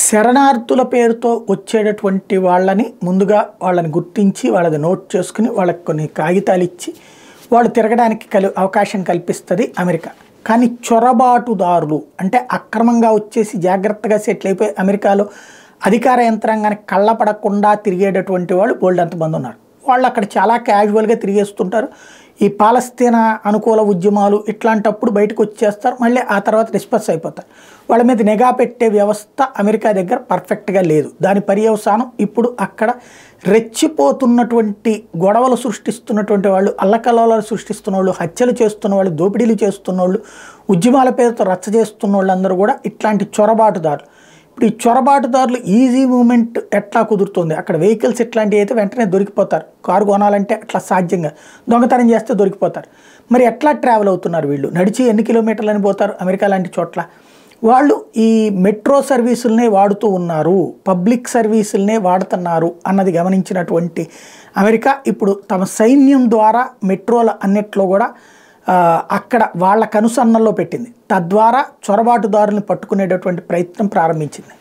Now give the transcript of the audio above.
శరణార్థుల పేరుతో వచ్చేటటువంటి వాళ్ళని ముందుగా వాళ్ళని గుర్తించి వాళ్ళది నోట్ చేసుకుని వాళ్ళకి కొన్ని కాగితాలు ఇచ్చి వాళ్ళు తిరగడానికి అవకాశం కల్పిస్తుంది అమెరికా. కానీ చొరబాటుదారులు అంటే అక్రమంగా వచ్చేసి జాగ్రత్తగా సెటిల్ అయిపోయి అమెరికాలో అధికార యంత్రాంగానికి కళ్ళపడకుండా తిరిగేటటువంటి వాళ్ళు బోల్డ్ అంతమంది ఉన్నారు. వాళ్ళు అక్కడ చాలా క్యాజువల్గా తిరిగేస్తుంటారు. ఈ పాలస్తీనా అనుకూల ఉద్యమాలు ఇట్లాంటప్పుడు బయటకు వచ్చేస్తారు, మళ్ళీ ఆ తర్వాత డిస్పర్స్ అయిపోతారు. వాళ్ళ మీద నిఘా పెట్టే వ్యవస్థ అమెరికా దగ్గర పర్ఫెక్ట్గా లేదు. దాని పర్యవసానం ఇప్పుడు అక్కడ రెచ్చిపోతున్నటువంటి గొడవలు సృష్టిస్తున్నటువంటి వాళ్ళు, అల్లకల్లోలాలు సృష్టిస్తున్న వాళ్ళు, హత్యలు చేస్తున్న వాళ్ళు, దోపిడీలు చేస్తున్న వాళ్ళు, ఉద్యమాల పేరుతో రచ్చ చేస్తున్న వాళ్ళందరూ కూడా ఇట్లాంటి చొరబాటుదారులు. ఇప్పుడు ఈ చొరబాటుదారులు ఈజీ మూమెంట్ ఎట్లా కుదురుతుంది? అక్కడ వెహికల్స్ ఇట్లాంటివి అయితే వెంటనే దొరికిపోతారు. కారు కొనాలంటే అట్లా సాధ్యంగా, దొంగతనం చేస్తే దొరికిపోతారు. మరి ఎట్లా ట్రావెల్ అవుతున్నారు వీళ్ళు? నడిచి ఎన్ని కిలోమీటర్లని పోతారు అమెరికా లాంటి చోట్ల? వాళ్ళు ఈ మెట్రో సర్వీసులనే వాడుతూ ఉన్నారు, పబ్లిక్ సర్వీసులనే వాడుతున్నారు అన్నది గమనించినటువంటి అమెరికా ఇప్పుడు తమ సైన్యం ద్వారా మెట్రోల అన్నిట్లో కూడా అక్కడ వాళ్ళ కనుసన్నల్లో పెట్టింది. తద్వారా చొరబాటుదారులను పట్టుకునేటటువంటి ప్రయత్నం ప్రారంభించింది.